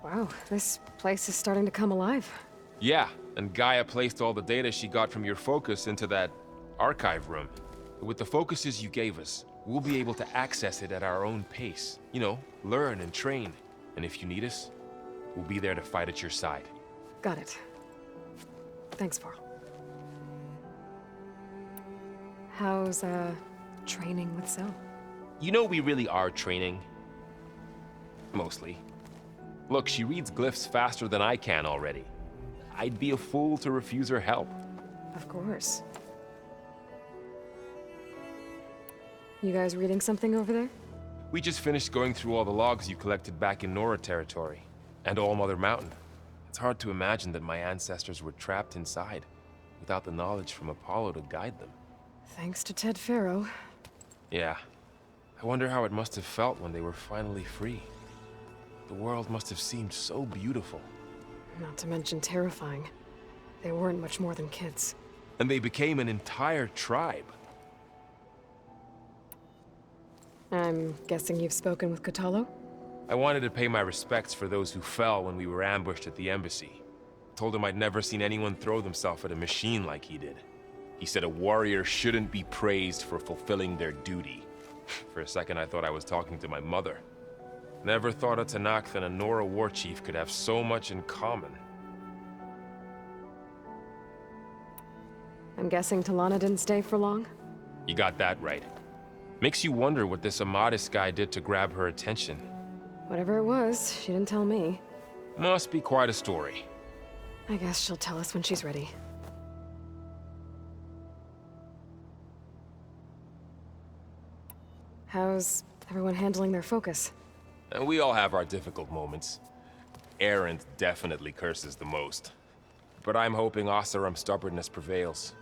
Wow, this place is starting to come alive. Yeah, and Gaia placed all the data she got from your focus into that archive room. With the focuses you gave us, we'll be able to access it at our own pace. You know, learn and train. And if you need us, we'll be there to fight at your side. Got it. Thanks, Varl. How's, training with Cell? You know we really are training. Mostly. Look, she reads glyphs faster than I can already. I'd be a fool to refuse her help. Of course. You guys reading something over there? We just finished going through all the logs you collected back in Nora territory, and All Mother Mountain. It's hard to imagine that my ancestors were trapped inside, without the knowledge from Apollo to guide them. Thanks to Ted Faro. Yeah. I wonder how it must have felt when they were finally free. The world must have seemed so beautiful. Not to mention terrifying. They weren't much more than kids. And they became an entire tribe. I'm guessing you've spoken with Cradle? I wanted to pay my respects for those who fell when we were ambushed at the embassy. Told him I'd never seen anyone throw themselves at a machine like he did. He said a warrior shouldn't be praised for fulfilling their duty. For a second I thought I was talking to my mother. Never thought a Tanakh and a Nora war chief could have so much in common. I'm guessing Talana didn't stay for long? You got that right. Makes you wonder what this Amadis guy did to grab her attention. Whatever it was, she didn't tell me. Must be quite a story. I guess she'll tell us when she's ready. How's everyone handling their focus? And we all have our difficult moments. Erend definitely curses the most. But I'm hoping Oseram's stubbornness prevails.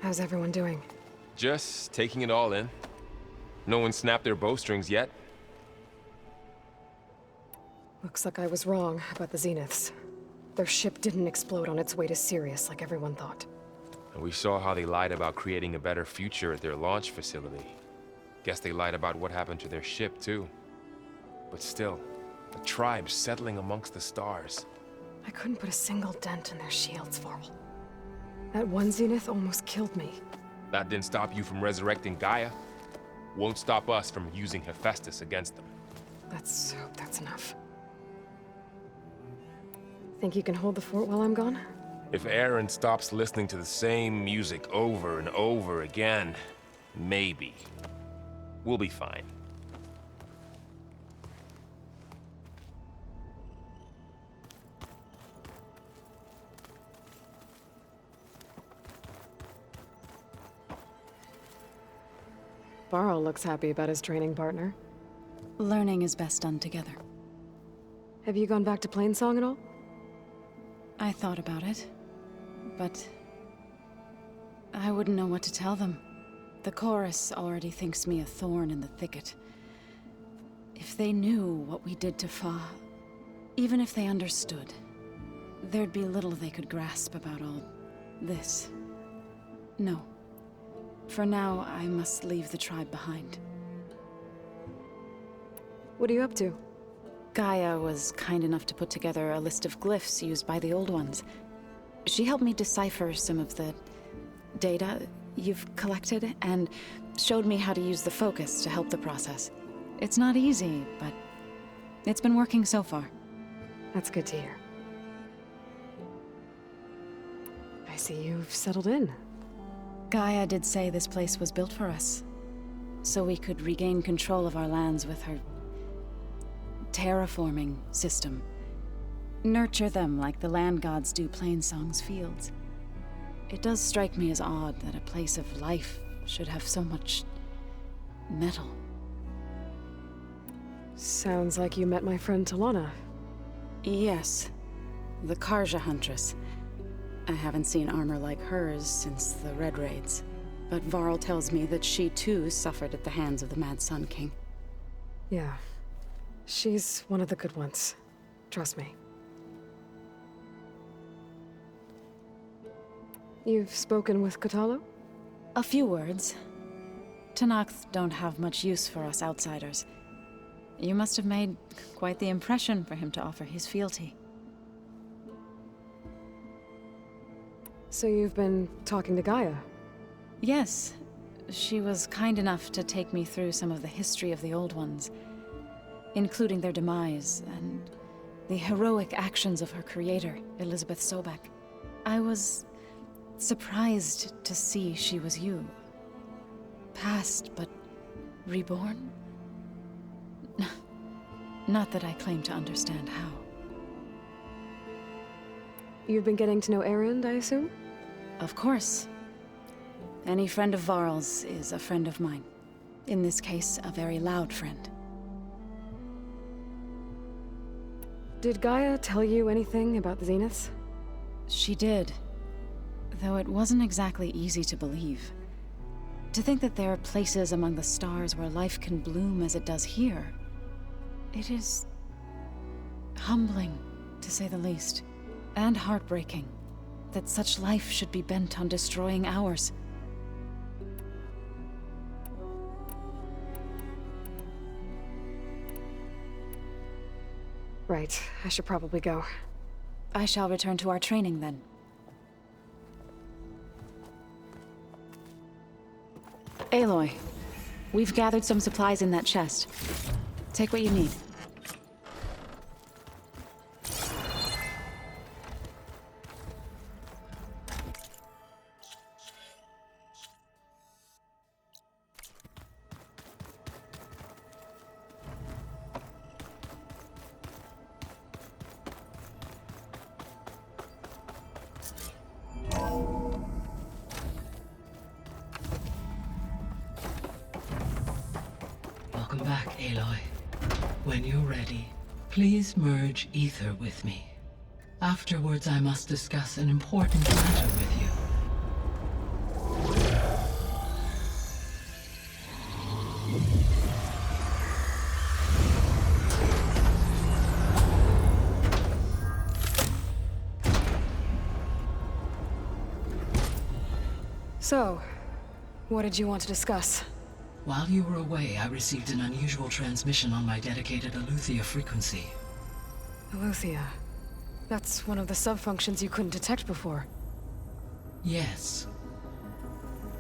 How's everyone doing? Just taking it all in. No one snapped their bowstrings yet. Looks like I was wrong about the Zeniths. Their ship didn't explode on its way to Sirius like everyone thought. And we saw how they lied about creating a better future at their launch facility. Guess they lied about what happened to their ship, too. But still, a tribe settling amongst the stars. I couldn't put a single dent in their shields, Varl. That one Zenith almost killed me. That didn't stop you from resurrecting Gaia. Won't stop us from using Hephaestus against them. Let's hope that's enough. Think you can hold the fort while I'm gone? If Aaron stops listening to the same music over and over again, maybe. We'll be fine. Varl looks happy about his training partner. Learning is best done together. Have you gone back to Plainsong at all? I thought about it, but I wouldn't know what to tell them. The chorus already thinks me a thorn in the thicket. If they knew what we did to Fa, even if they understood, there'd be little they could grasp about all this. No. For now, I must leave the tribe behind. What are you up to? Gaia was kind enough to put together a list of glyphs used by the old ones. She helped me decipher some of the data you've collected, and showed me how to use the focus to help the process. It's not easy, but it's been working so far. That's good to hear. I see you've settled in. Gaia did say this place was built for us, so we could regain control of our lands with her terraforming system. Nurture them like the land gods do Plainsong's fields. It does strike me as odd that a place of life should have so much metal. Sounds like you met my friend Talana. Yes, the Karja Huntress. I haven't seen armor like hers since the Red Raids, but Varl tells me that she too suffered at the hands of the Mad Sun King. Yeah. She's one of the good ones. Trust me. You've spoken with Cradle? A few words. Tanakh don't have much use for us outsiders. You must have made quite the impression for him to offer his fealty. So you've been talking to Gaia? Yes. She was kind enough to take me through some of the history of the Old Ones, including their demise and the heroic actions of her creator, Elizabeth Sobek. I was surprised to see she was you. Past, but reborn? Not that I claim to understand how. You've been getting to know Erend, I assume? Of course. Any friend of Varl's is a friend of mine. In this case, a very loud friend. Did Gaia tell you anything about the Zeniths? She did. Though it wasn't exactly easy to believe. To think that there are places among the stars where life can bloom as it does here. It is humbling, to say the least. And heartbreaking that such life should be bent on destroying ours. Right, I should probably go. I shall return to our training then. Aloy, we've gathered some supplies in that chest. Take what you need. Welcome back, Aloy. When you're ready, please merge ether with me. Afterwards, I must discuss an important matter with you. So, what did you want to discuss? While you were away, I received an unusual transmission on my dedicated Eleuthia frequency. Eleuthia. That's one of the sub-functions you couldn't detect before. Yes.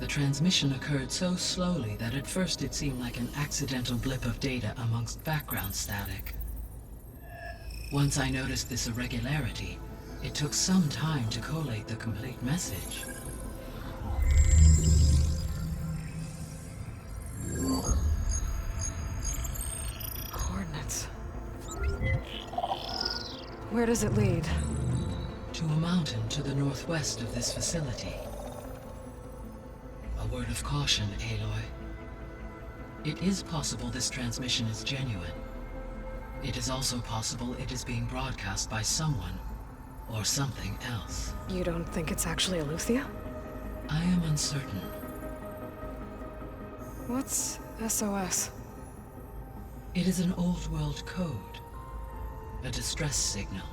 The transmission occurred so slowly that at first it seemed like an accidental blip of data amongst background static. Once I noticed this irregularity, it took some time to collate the complete message. Coordinates. Where does it lead? To a mountain to the northwest of this facility. A word of caution, Aloy. It is possible this transmission is genuine. It is also possible it is being broadcast by someone or something else. You don't think it's actually Eleuthia? I am uncertain. What's SOS? It is an old world code. A distress signal.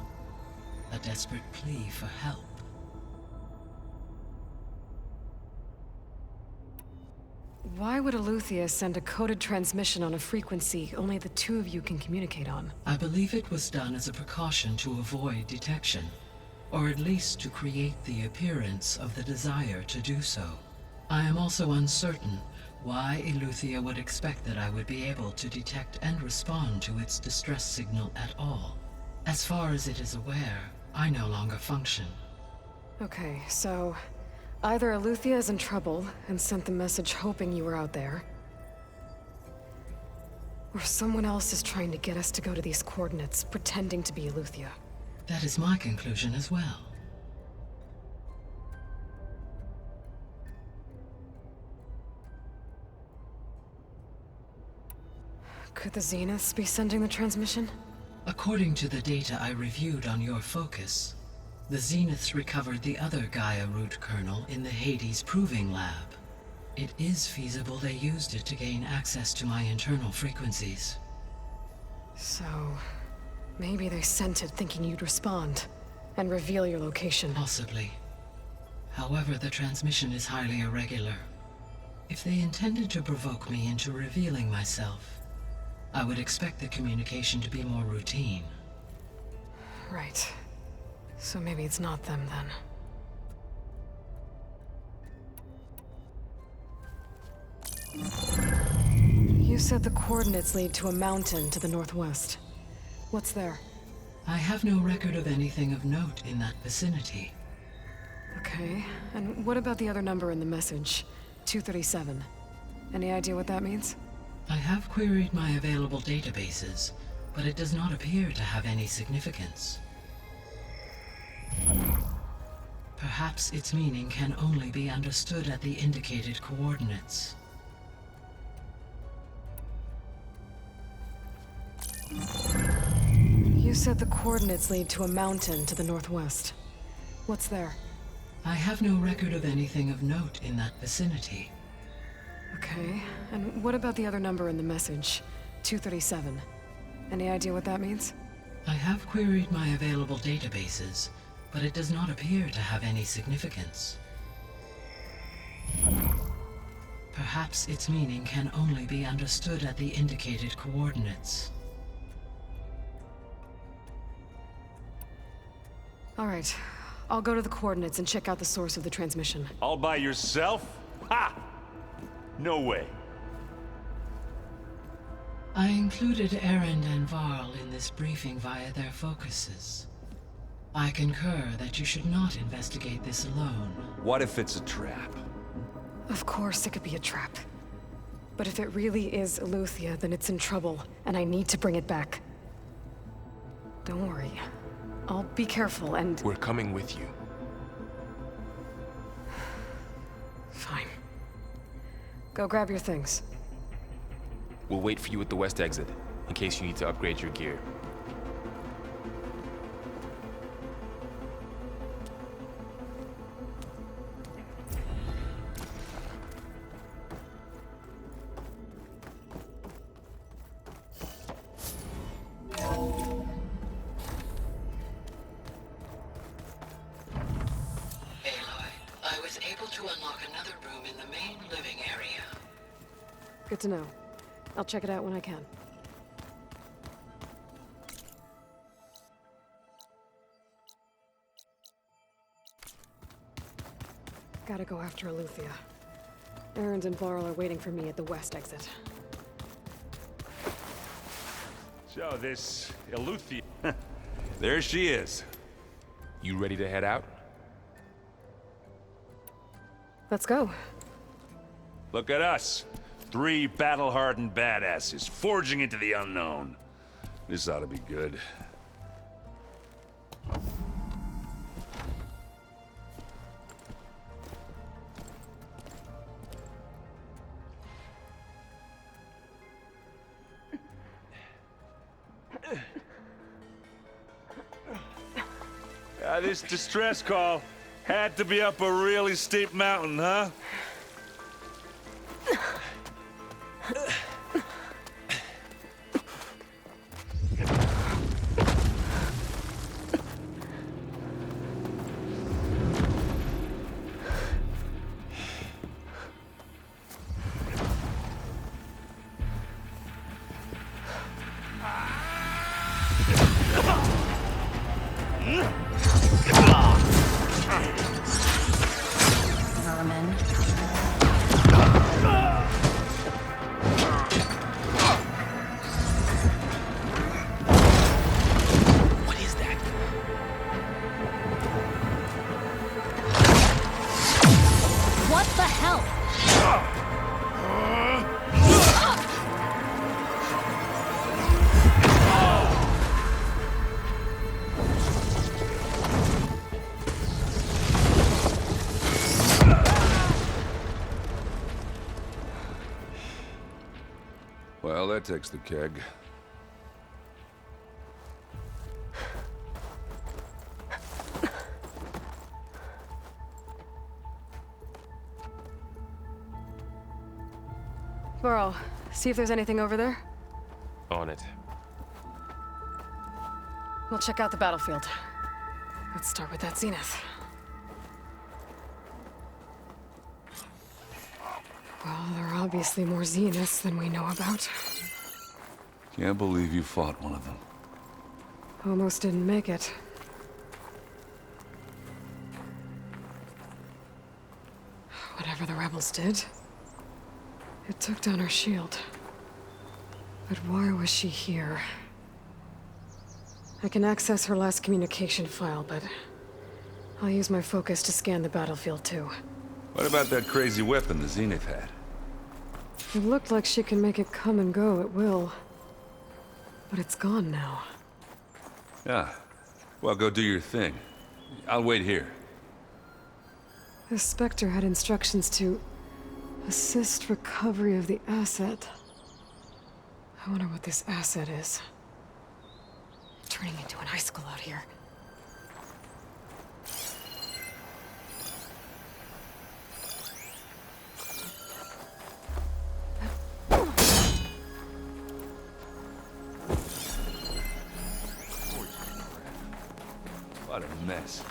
A desperate plea for help. Why would Eleuthia send a coded transmission on a frequency only the two of you can communicate on? I believe it was done as a precaution to avoid detection, or at least to create the appearance of the desire to do so. I am also uncertain why Eleuthia would expect that I would be able to detect and respond to its distress signal at all. As far as it is aware, I no longer function. Okay, so either Eleuthia is in trouble and sent the message hoping you were out there, or someone else is trying to get us to go to these coordinates, pretending to be Eleuthia. That is my conclusion as well. Could the Zeniths be sending the transmission? According to the data I reviewed on your focus, the Zeniths recovered the other Gaia root kernel in the Hades Proving Lab. It is feasible they used it to gain access to my internal frequencies. So, maybe they sent it thinking you'd respond and reveal your location. Possibly. However, the transmission is highly irregular. If they intended to provoke me into revealing myself, I would expect the communication to be more routine. Right. So maybe it's not them then. You said the coordinates lead to a mountain to the northwest. What's there? I have no record of anything of note in that vicinity. Okay, and what about the other number in the message? 237. Any idea what that means? I have queried my available databases, but it does not appear to have any significance. Perhaps its meaning can only be understood at the indicated coordinates. You said the coordinates lead to a mountain to the northwest. What's there? I have no record of anything of note in that vicinity. Okay, and what about the other number in the message? 237. Any idea what that means? I have queried my available databases, but it does not appear to have any significance. Perhaps its meaning can only be understood at the indicated coordinates. All right, I'll go to the coordinates and check out the source of the transmission. All by yourself? Ha! No way. I included Erend and Varl in this briefing via their focuses. I concur that you should not investigate this alone. What if it's a trap? Of course it could be a trap. But if it really is Eleuthia, then it's in trouble, and I need to bring it back. Don't worry. I'll be careful and... We're coming with you. Fine. Go grab your things. We'll wait for you at the west exit, in case you need to upgrade your gear. Good to know. I'll check it out when I can. Gotta go after Eleuthia. Erend and Varl are waiting for me at the west exit. So this Eleuthia... there she is. You ready to head out? Let's go. Look at us. 3 battle-hardened badasses forging into the unknown. This ought to be good. This distress call had to be up a really steep mountain, huh? Vermin. What is that? What the hell? Well, that takes the keg. Varl, see if there's anything over there. On it. We'll check out the battlefield. Let's start with that zenith. Well, there are obviously more zeniths than we know about. Can't believe you fought one of them. Almost didn't make it. Whatever the rebels did, it took down her shield. But why was she here? I can access her last communication file, but I'll use my focus to scan the battlefield too. What about that crazy weapon the Zenith had? It looked like she can make it come and go at will. But it's gone now. Yeah. Well, go do your thing. I'll wait here. The Spectre had instructions to assist recovery of the asset. I wonder what this asset is. Turning into an icicle out here. What a mess.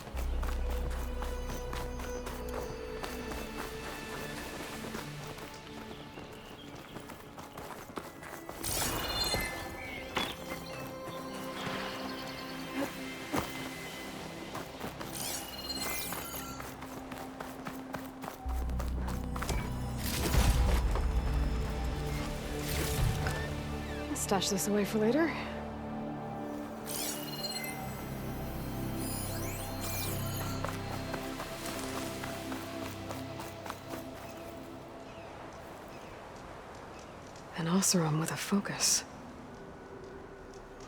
I'll stash this away for later. An Oseram with a focus.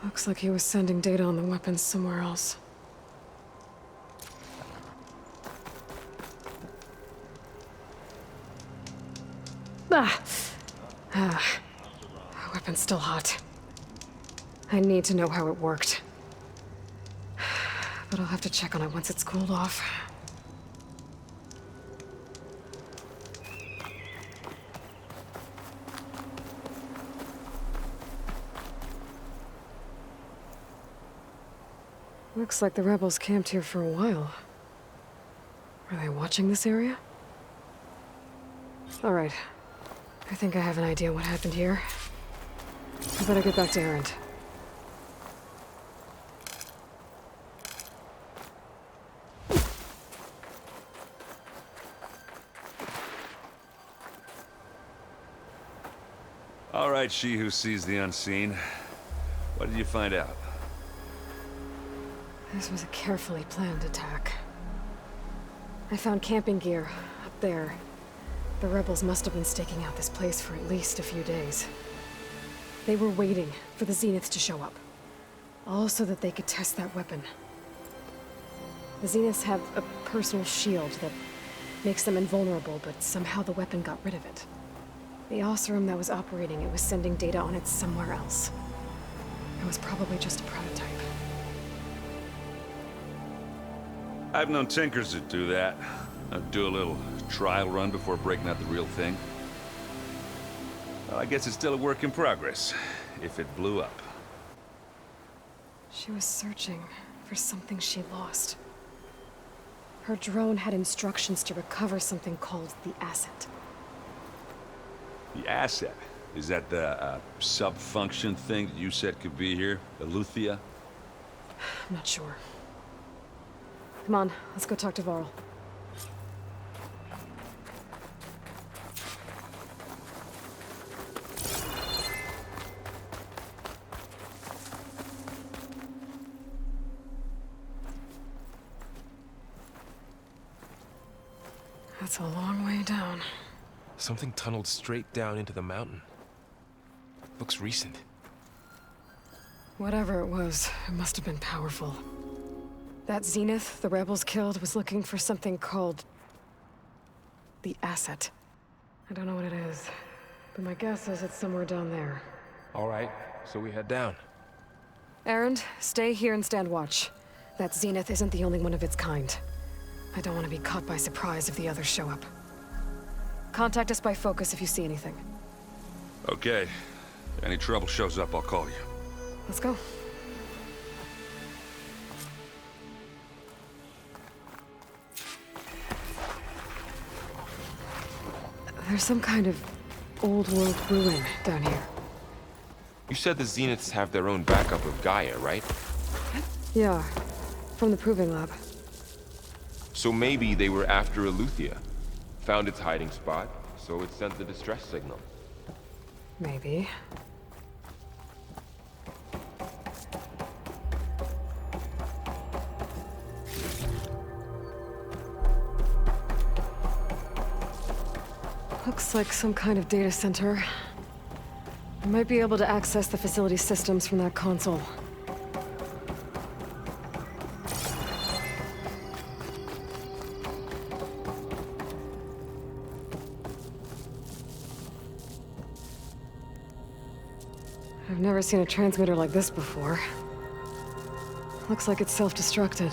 Looks like he was sending data on the weapons somewhere else. Weapon's still hot. I need to know how it worked. But I'll have to check on it once it's cooled off. Looks like the rebels camped here for a while. Are they watching this area? All right. I think I have an idea what happened here. I better get back to Erend. All right, she who sees the unseen. What did you find out? This was a carefully planned attack. I found camping gear up there. The rebels must have been staking out this place for at least a few days. They were waiting for the Zeniths to show up. All so that they could test that weapon. The Zeniths have a personal shield that makes them invulnerable, but somehow the weapon got rid of it. The Oseram that was operating it was sending data on it somewhere else. It was probably just a prototype. I've known tinkers that do that. I'd do a little trial run before breaking out the real thing. Well, I guess it's still a work in progress, if it blew up. She was searching for something she lost. Her drone had instructions to recover something called the asset. The asset? Is that the sub-function thing that you said could be here? Eleuthia? I'm not sure. Come on, let's go talk to Varl. That's a long way down. Something tunneled straight down into the mountain. Looks recent. Whatever it was, it must have been powerful. That Zenith the rebels killed was looking for something called the asset. I don't know what it is, but my guess is it's somewhere down there. All right, so we head down. Erend, stay here and stand watch. That Zenith isn't the only one of its kind. I don't want to be caught by surprise if the others show up. Contact us by focus if you see anything. Okay. If any trouble shows up, I'll call you. Let's go. There's some kind of old world ruin down here. You said the Zeniths have their own backup of Gaia, right? Yeah, from the Proving Lab. So maybe they were after Eleuthia. Found its hiding spot, so it sent the distress signal. Maybe. Looks like some kind of data center. I might be able to access the facility systems from that console. I've never seen a transmitter like this before. Looks like it's self-destructed.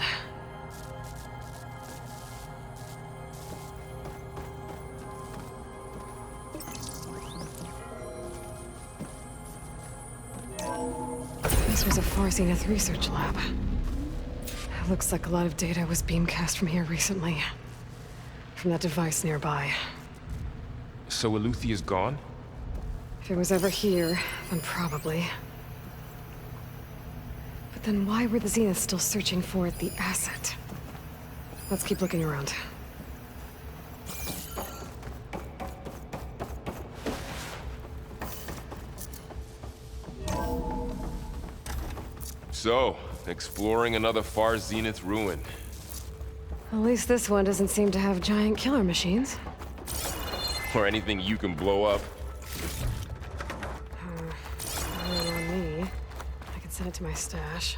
This was a 4 Zenith research lab. It looks like a lot of data was beamcast from here recently. From that device nearby. So Eleuthia's gone? If it was ever here, then probably. But then why were the Zeniths still searching for the asset? Let's keep looking around. So, exploring another far Zenith ruin. At least this one doesn't seem to have giant killer machines. Or anything you can blow up. Not on me. I can send it to my stash.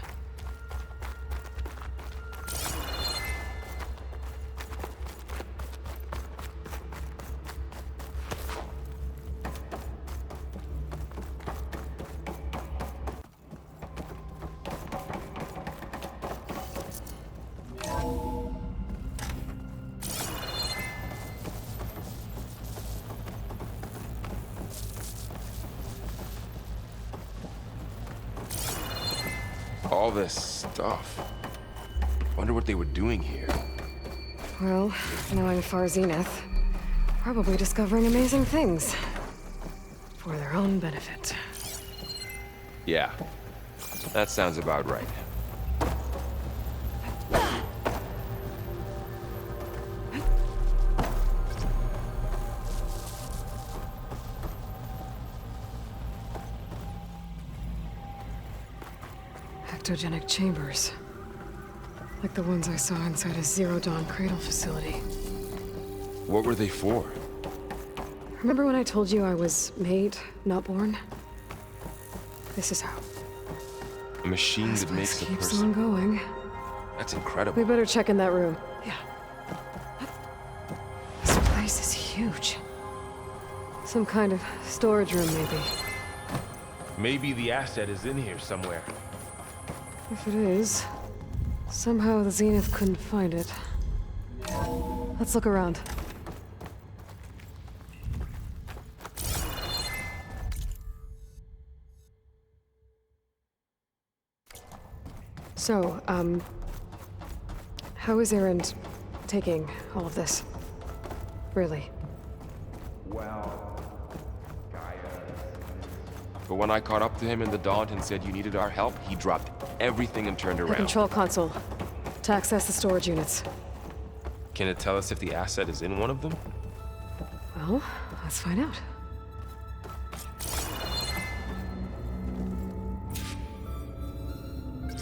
All this stuff. Wonder what they were doing here. Well, knowing Far Zenith, probably discovering amazing things. For their own benefit. Yeah, that sounds about right. Ectogenic chambers. Like the ones I saw inside a Zero Dawn Cradle facility. What were they for? Remember when I told you I was made, not born? This is how. A machine This that makes place a keeps person. on going. That's We incredible. better check in that room. Yeah. This place is huge. Some kind of storage room, maybe. Maybe the asset is in here somewhere. If it is, somehow the Zenith couldn't find it. Let's look around. So, how is Erend taking all of this? Really? But when I caught up to him in the Daunt and said you needed our help, he dropped everything and turned The around. control console. To access the storage units. Can it tell us if the asset is in one of them? Well, let's find out.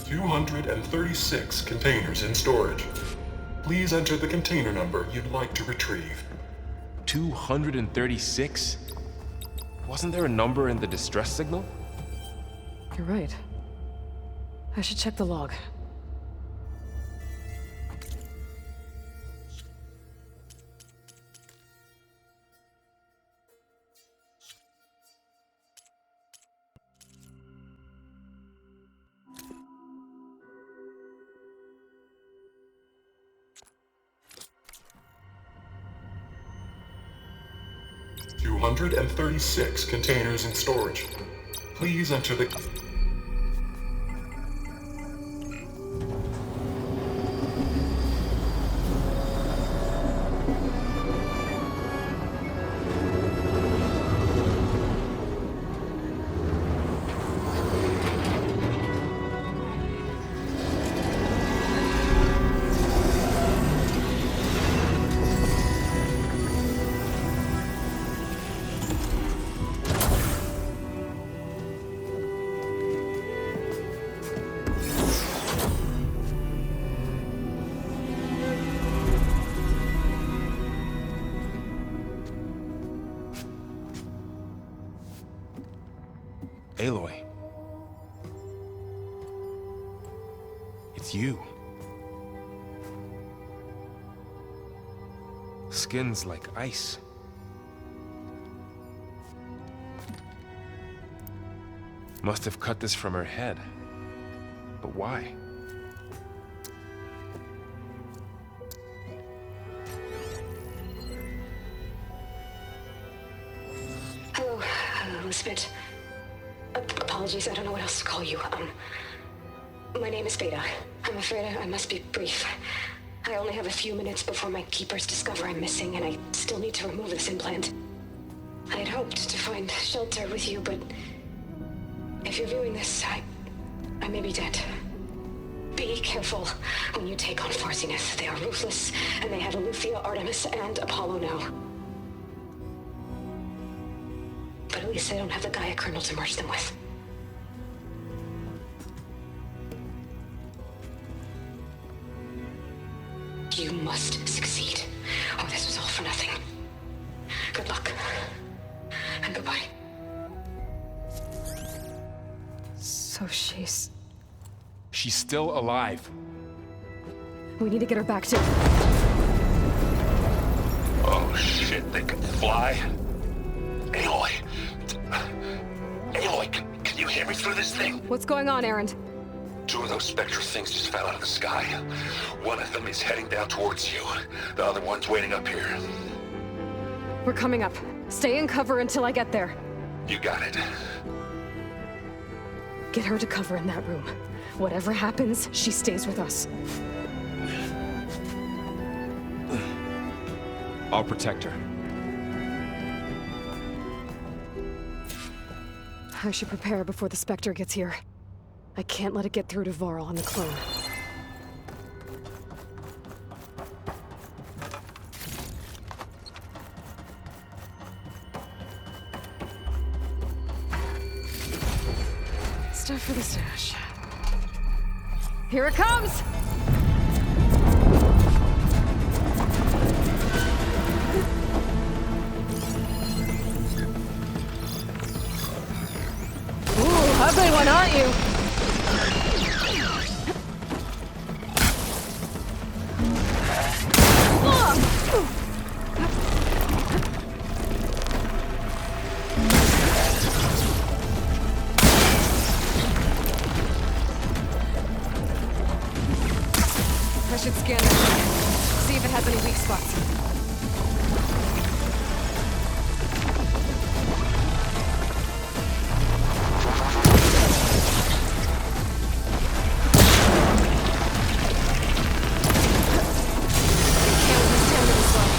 "236 containers in storage. Please enter the container number you'd like to retrieve." 236? Wasn't there a number in the distress signal? You're right. I should check the log. "236 containers in storage. Please enter the..." Aloy. It's you. Skin's like ice. Must have cut this from her head. But why? Hello, Elizabeth. Apologies, I don't know what else to call you. My name is Beta. I'm afraid I must be brief. I only have a few minutes before my keepers discover I'm missing, and I still need to remove this implant. I had hoped to find shelter with you, but if you're viewing this, I may be dead. Be careful when you take on Farsiness. They are ruthless, and they have Eleuthia, Artemis, and Apollo now. But at least they don't have the Gaia kernel to merge them with. You must succeed, or this was all for nothing. Good luck. And goodbye. So she's still alive. We need to get her back to... Oh shit, they can fly? Aloy! Aloy, can you hear me through this thing? What's going on, Erend? 2 of those spectral things just fell out of the sky. One of them is heading down towards you. The other one's waiting up here. We're coming up. Stay in cover until I get there. You got it. Get her to cover in that room. Whatever happens, she stays with us. I'll protect her. I should prepare before the Spectre gets here. I can't let it get through to Varl on the clone. Stuff for the stash. Here it comes! Ooh, ugly one, aren't you? I should scan it. See if it has any weak spots. Can't withstand it as well.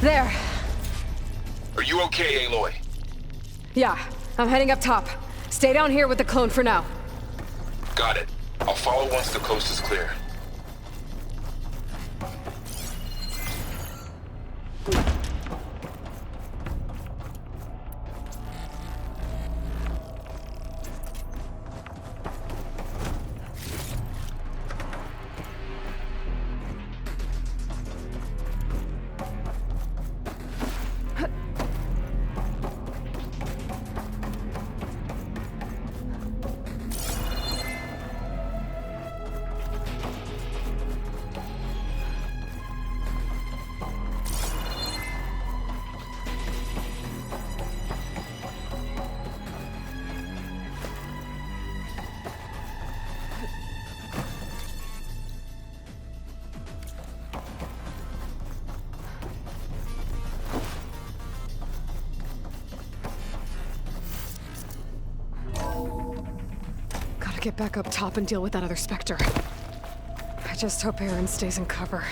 There. Are you okay, Aloy? Yeah, I'm heading up top. Stay down here with the clone for now. Got it. I'll follow once the coast is clear. Gotta get back up top and deal with that other Spectre. I just hope Aaron stays in cover.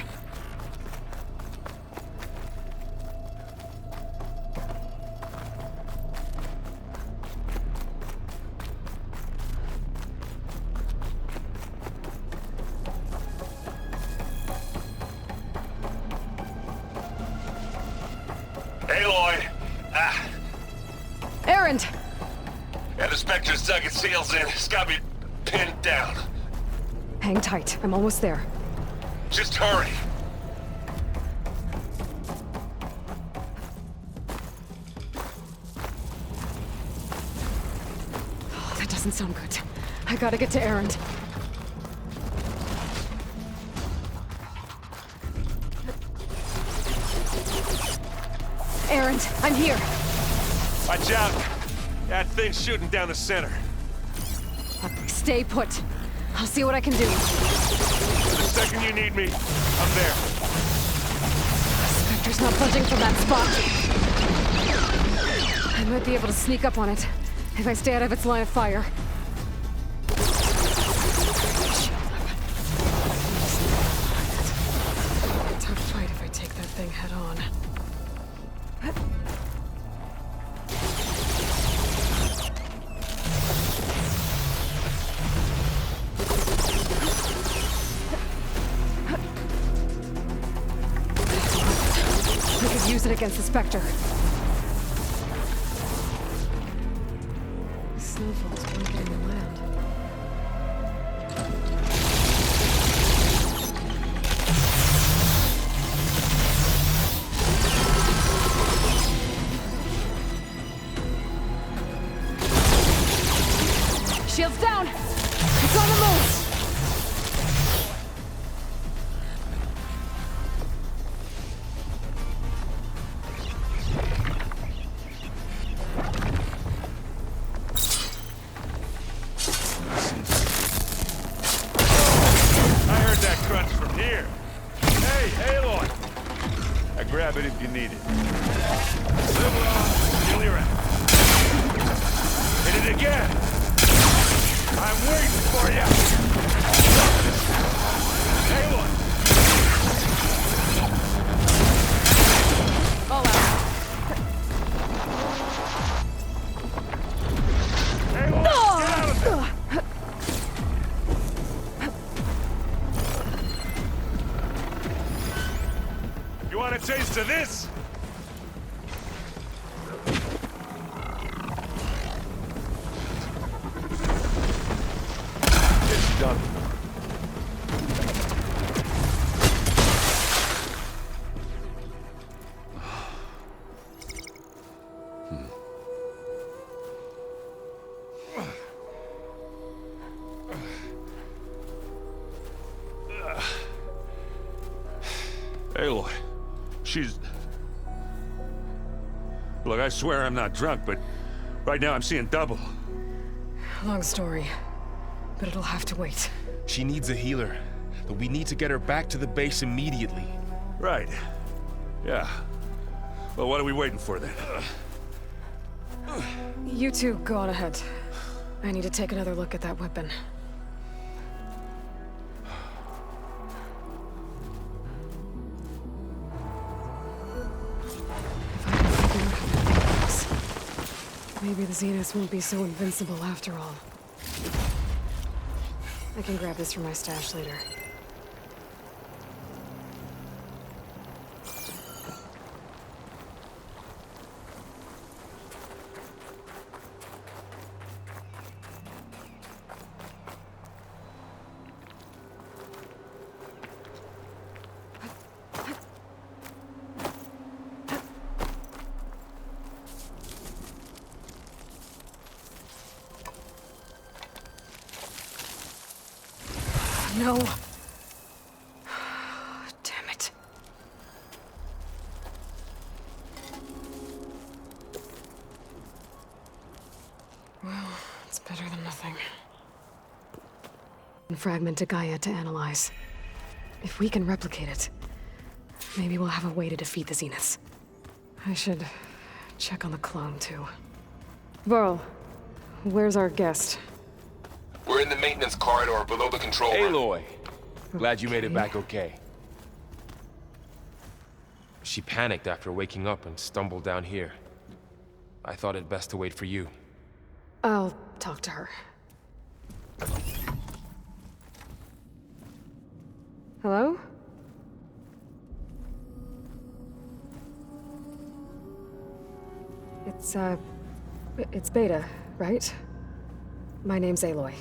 Aloy! Aaron! Yeah, the Spectre's dug its heels in. It's got me pinned down. Hang tight. I'm almost there. Just hurry. Oh, that doesn't sound good. I gotta get to Aaron. Aaron, I'm here. Watch out! That thing's shooting down the center. Stay put. I'll see what I can do. The second you need me, I'm there. Spectre's not budging from that spot. I might be able to sneak up on it if I stay out of its line of fire. Tough fight if I take that thing head on. Use it against the Spectre. Snowfall's blanketing the land. Shields down! It's on the move! Grab it if you need it. Live long, kill your ass. Hit it again! I'm waiting for you! Aloy! All out. Aloy, get out of there! You want a taste of this? It's done. Aloy. She's... Look, I swear I'm not drunk, but right now I'm seeing double. Long story, but it'll have to wait. She needs a healer, but we need to get her back to the base immediately. Right. Yeah. Well, what are we waiting for then? You two go on ahead. I need to take another look at that weapon. Maybe the Zeniths won't be so invincible after all. I can grab this from my stash later. No. Damn it. Well, it's better than nothing. Fragment to Gaia to analyze. If we can replicate it, maybe we'll have a way to defeat the Zeniths. I should check on the clone, too. Varl, where's our guest? We're in the maintenance corridor below the control room. Aloy, glad you made it back okay. She panicked after waking up and stumbled down here. I thought it best to wait for you. I'll talk to her. Hello? It's Beta, right? My name's Aloy.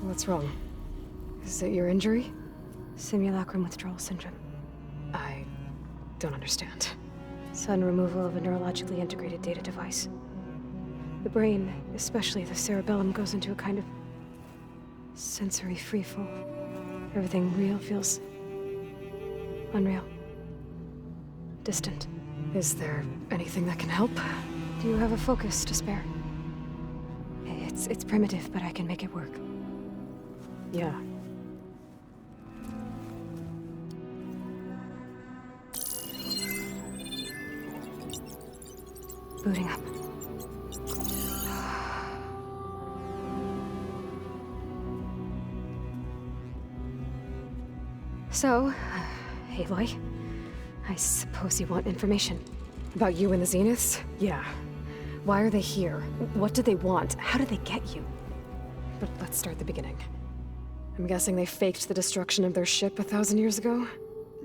What's wrong? Is it your injury? Simulacrum withdrawal syndrome. I don't understand. Sudden removal of a neurologically integrated data device. The brain, especially the cerebellum, goes into a kind of sensory freefall. Everything real feels unreal. Distant. Is there anything that can help? Do you have a focus to spare? It's primitive, but I can make it work. Yeah. Booting up. So, Aloy, I suppose you want information. About you and the Zeniths? Yeah. Why are they here? What do they want? How did they get you? But let's start at the beginning. I'm guessing they faked the destruction of their ship 1,000 years ago?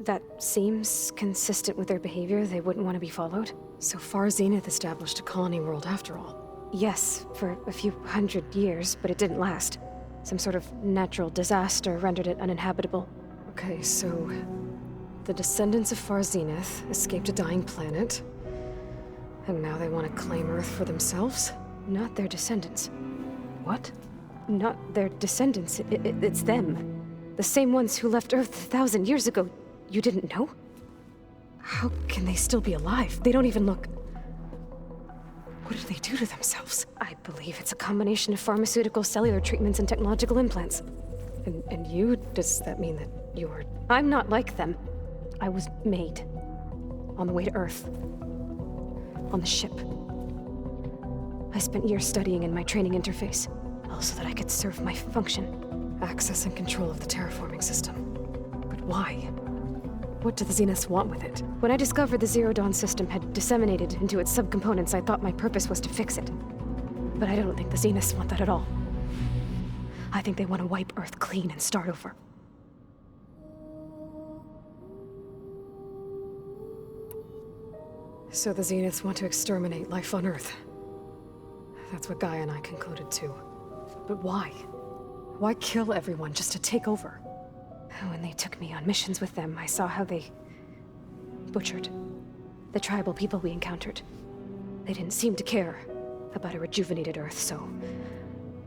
That seems consistent with their behavior. They wouldn't want to be followed. So far, Zenith established a colony world after all. Yes, for a few hundred years, but it didn't last. Some sort of natural disaster rendered it uninhabitable. Okay, so the descendants of Far Zenith escaped a dying planet, and now they want to claim Earth for themselves? Not their descendants. What? Not their descendants. It's them. The same ones who left Earth 1,000 years ago. You didn't know? How can they still be alive? They don't even look... What did they do to themselves? I believe it's a combination of pharmaceutical, cellular treatments, and technological implants. And you? Does that mean that you're... I'm not like them. I was made. On the way to Earth. On the ship. I spent years studying in my training interface, all so that I could serve my function. Access and control of the terraforming system. But why? What do the Zeniths want with it? When I discovered the Zero Dawn system had disseminated into its subcomponents, I thought my purpose was to fix it. But I don't think the Zeniths want that at all. I think they want to wipe Earth clean and start over. So the Zeniths want to exterminate life on Earth. That's what Gaia and I concluded too. But why? Why kill everyone just to take over? When they took me on missions with them, I saw how they butchered the tribal people we encountered. They didn't seem to care about a rejuvenated Earth, so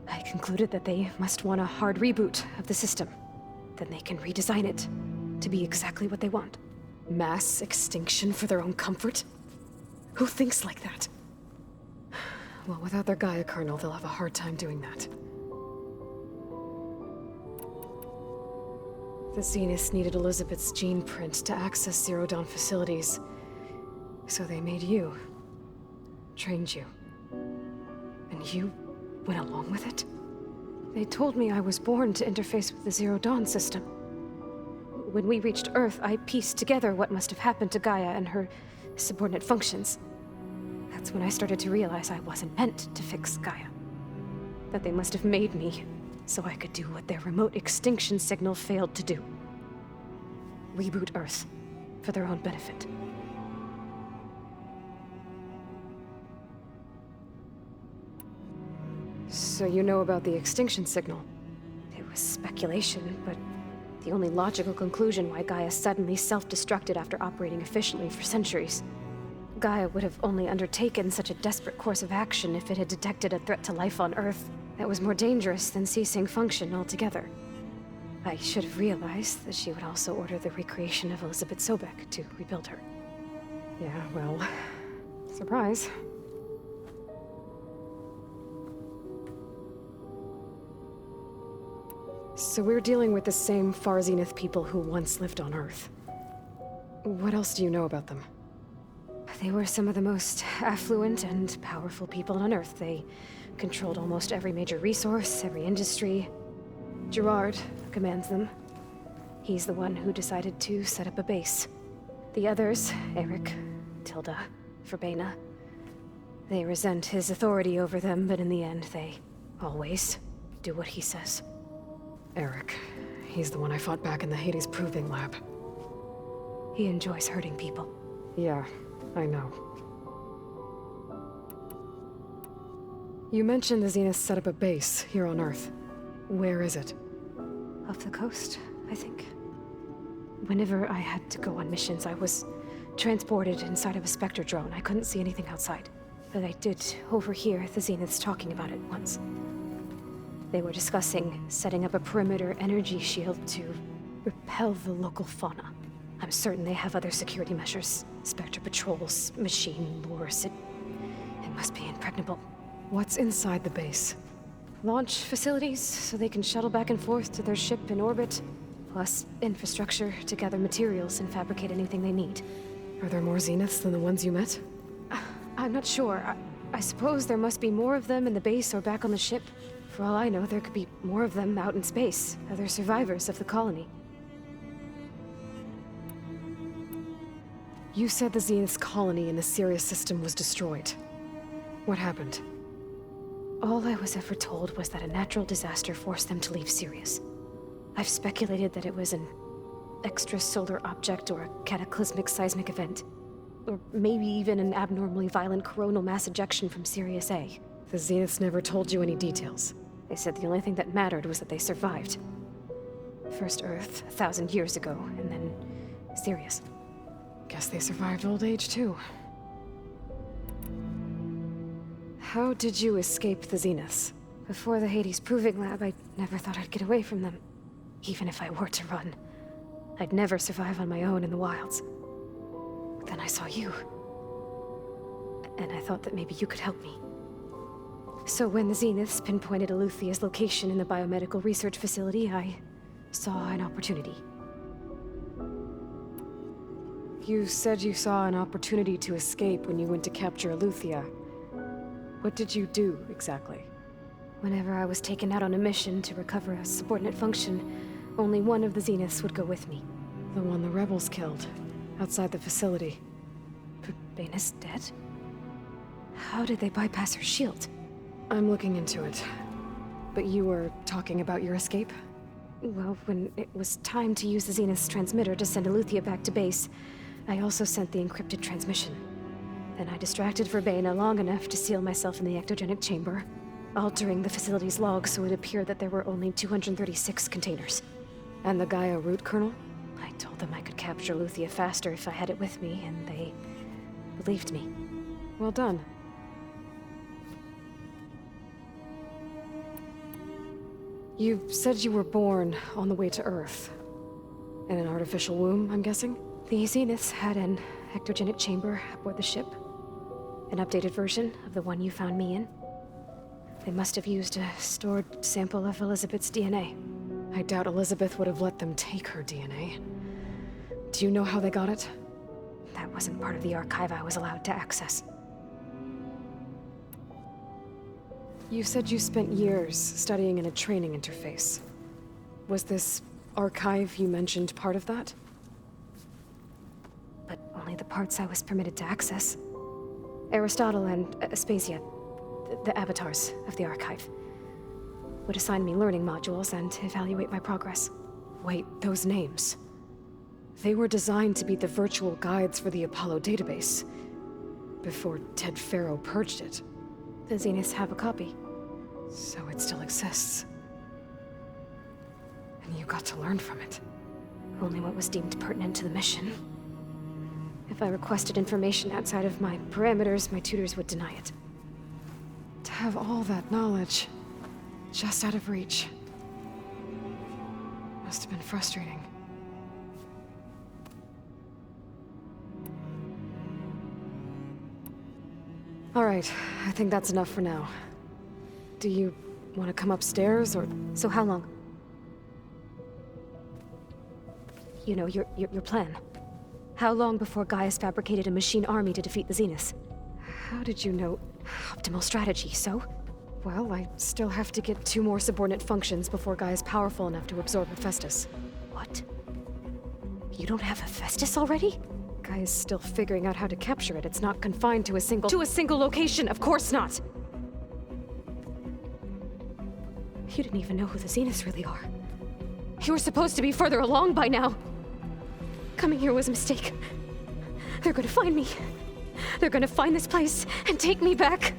I concluded that they must want a hard reboot of the system. Then they can redesign it to be exactly what they want. Mass extinction for their own comfort? Who thinks like that? Well, without their Gaia kernel, they'll have a hard time doing that. The Zeniths needed Elizabeth's gene print to access Zero Dawn facilities. So they made you. Trained you. And you went along with it? They told me I was born to interface with the Zero Dawn system. When we reached Earth, I pieced together what must have happened to Gaia and her subordinate functions. That's when I started to realize I wasn't meant to fix Gaia. That they must have made me so I could do what their remote extinction signal failed to do. Reboot Earth, for their own benefit. So you know about the extinction signal? It was speculation, but the only logical conclusion why Gaia suddenly self-destructed after operating efficiently for centuries. Gaia would have only undertaken such a desperate course of action if it had detected a threat to life on Earth that was more dangerous than ceasing function altogether. I should have realized that she would also order the recreation of Elizabeth Sobek to rebuild her. Yeah, well, surprise. So we're dealing with the same Far Zenith people who once lived on Earth. What else do you know about them? They were some of the most affluent and powerful people on Earth. They controlled almost every major resource, every industry. Gerard commands them. He's the one who decided to set up a base. The others, Eric, Tilda, Verbena, they resent his authority over them, but in the end, they always do what he says. Eric. He's the one I fought back in the Hades Proving Lab. He enjoys hurting people. Yeah, I know. You mentioned the Zenith set up a base here on Earth. Where is it? Off the coast, I think. Whenever I had to go on missions, I was transported inside of a Spectre drone. I couldn't see anything outside. But I did overhear the Zeniths talking about it once. They were discussing setting up a perimeter energy shield to repel the local fauna. I'm certain they have other security measures. Spectre patrols, machine lures. It must be impregnable. What's inside the base? Launch facilities, so they can shuttle back and forth to their ship in orbit. Plus infrastructure to gather materials and fabricate anything they need. Are there more Zeniths than the ones you met? I'm not sure. I suppose there must be more of them in the base or back on the ship. For all I know, there could be more of them out in space, other survivors of the colony. You said the Zenith's colony in the Sirius system was destroyed. What happened? All I was ever told was that a natural disaster forced them to leave Sirius. I've speculated that it was an extrasolar object or a cataclysmic seismic event. Or maybe even an abnormally violent coronal mass ejection from Sirius A. The Zeniths never told you any details. They said the only thing that mattered was that they survived. First Earth, 1,000 years ago, and then Sirius. Guess they survived old age, too. How did you escape the Zeniths? Before the Hades Proving Lab, I never thought I'd get away from them. Even if I were to run. I'd never survive on my own in the wilds. But then I saw you. And I thought that maybe you could help me. So when the Zeniths pinpointed Eluthia's location in the biomedical research facility, I saw an opportunity. You said you saw an opportunity to escape when you went to capture Eluthia. What did you do, exactly? Whenever I was taken out on a mission to recover a subordinate function, only one of the Zeniths would go with me. The one the rebels killed, outside the facility. Verbena's dead? How did they bypass her shield? I'm looking into it. But you were talking about your escape? Well, when it was time to use the Zenith's transmitter to send Eluthia back to base, I also sent the encrypted transmission. Then I distracted Verbena long enough to seal myself in the ectogenic chamber, altering the facility's log so it appeared that there were only 236 containers. And the Gaia root kernel? I told them I could capture Eluthia faster if I had it with me, and they believed me. Well done. You said you were born on the way to Earth. In an artificial womb, I'm guessing? The Zeniths had an ectogenic chamber aboard the ship. An updated version of the one you found me in. They must have used a stored sample of Elizabeth's DNA. I doubt Elizabeth would have let them take her DNA. Do you know how they got it? That wasn't part of the archive I was allowed to access. You said you spent years studying in a training interface. Was this archive you mentioned part of that? But only the parts I was permitted to access. Aristotle and Aspasia, the avatars of the Archive, would assign me learning modules and evaluate my progress. Wait, those names. They were designed to be the virtual guides for the Apollo database, before Ted Faro purged it. The Zeniths have a copy. So it still exists. And you got to learn from it. Only what was deemed pertinent to the mission. If I requested information outside of my parameters, my tutors would deny it. To have all that knowledge, just out of reach. Must have been frustrating. All right, I think that's enough for now. Do you want to come upstairs, or...? So how long? You know, your plan. How long before Gaius fabricated a machine army to defeat the Zeniths? How did you know? Optimal strategy, so? Well, I still have to get 2 more subordinate functions before Gaia's powerful enough to absorb Hephaestus. What? You don't have Hephaestus already? Gaia's still figuring out how to capture it. It's not confined to a single... To a single location! Of course not! You didn't even know who the Zeniths really are. You were supposed to be further along by now! Coming here was a mistake. They're gonna find me. They're gonna find this place and take me back.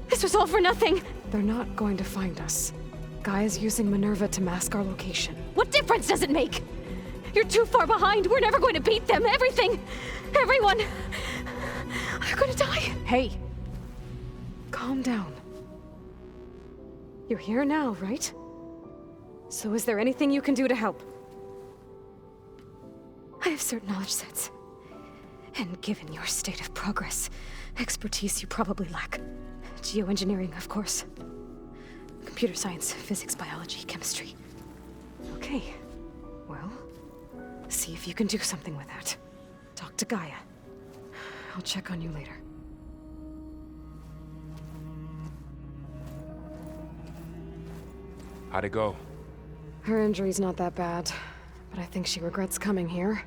This was all for nothing! They're not going to find us. Gaia's using Minerva to mask our location. What difference does it make? You're too far behind. We're never going to beat them. Everything, everyone, are gonna die. Hey, calm down. You're here now, right? So is there anything you can do to help? I have certain knowledge sets. And given your state of progress, expertise you probably lack. Geoengineering, of course. Computer science, physics, biology, chemistry. Okay. Well, see if you can do something with that. Talk to Gaia. I'll check on you later. How'd it go? Her injury's not that bad, but I think she regrets coming here.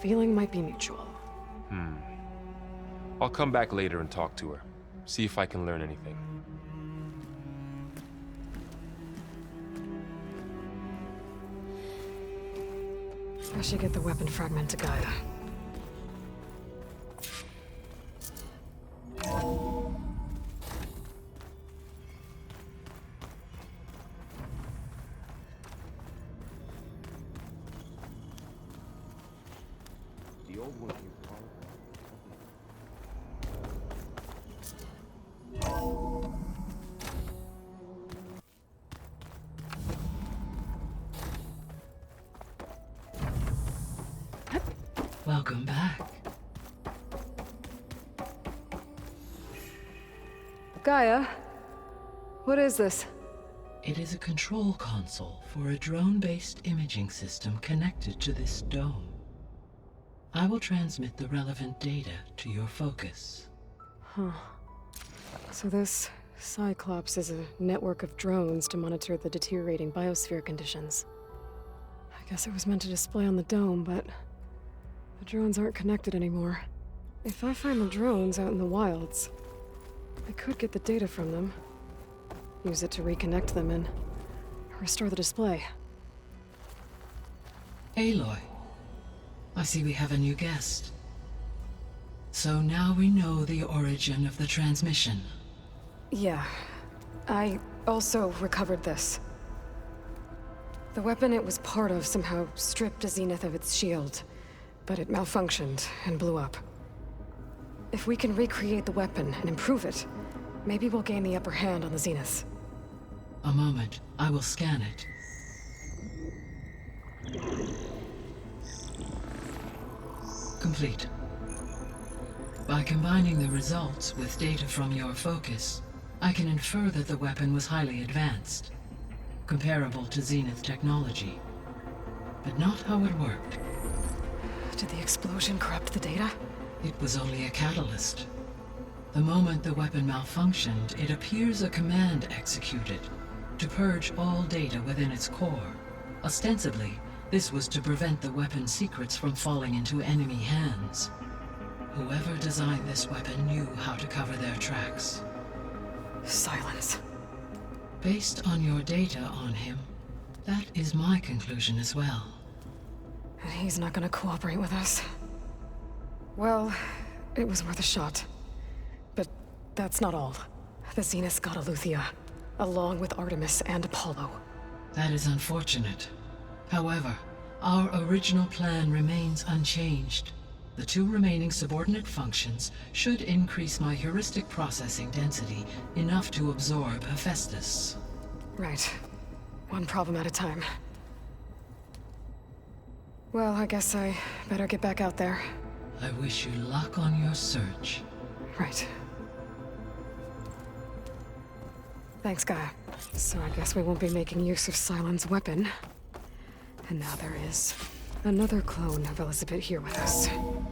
Feeling might be mutual. I'll come back later and talk to her. See if I can learn anything. I should get the weapon fragment to Gaia. The old one came Welcome back. Gaia? What is this? It is a control console for a drone-based imaging system connected to this dome. I will transmit the relevant data to your focus. Huh. So this Cyclops is a network of drones to monitor the deteriorating biosphere conditions. I guess it was meant to display on the dome, but the drones aren't connected anymore. If I find the drones out in the wilds, I could get the data from them, use it to reconnect them and restore the display. Aloy, I see we have a new guest. So now we know the origin of the transmission. Yeah. I also recovered this. The weapon it was part of somehow stripped a Zenith of its shield, but it malfunctioned and blew up. If we can recreate the weapon and improve it, maybe we'll gain the upper hand on the Zeniths. A moment, I will scan it. Complete. By combining the results with data from your focus, I can infer that the weapon was highly advanced, comparable to Zenith technology, but not how it worked. Did the explosion corrupt the data? It was only a catalyst. The moment the weapon malfunctioned, it appears a command executed to purge all data within its core. Ostensibly, this was to prevent the weapon's secrets from falling into enemy hands. Whoever designed this weapon knew how to cover their tracks. Silence. Based on your data on him, that is my conclusion as well. And he's not gonna cooperate with us. Well, it was worth a shot. But that's not all. The Zeniths got Eleuthia, along with Artemis and Apollo. That is unfortunate. However, our original plan remains unchanged. The 2 remaining subordinate functions should increase my heuristic processing density enough to absorb Hephaestus. Right. One problem at a time. Well, I guess I better get back out there. I wish you luck on your search. Right. Thanks, Gaia. So I guess we won't be making use of Cylon's weapon. And now there is another clone of Elizabeth here with us.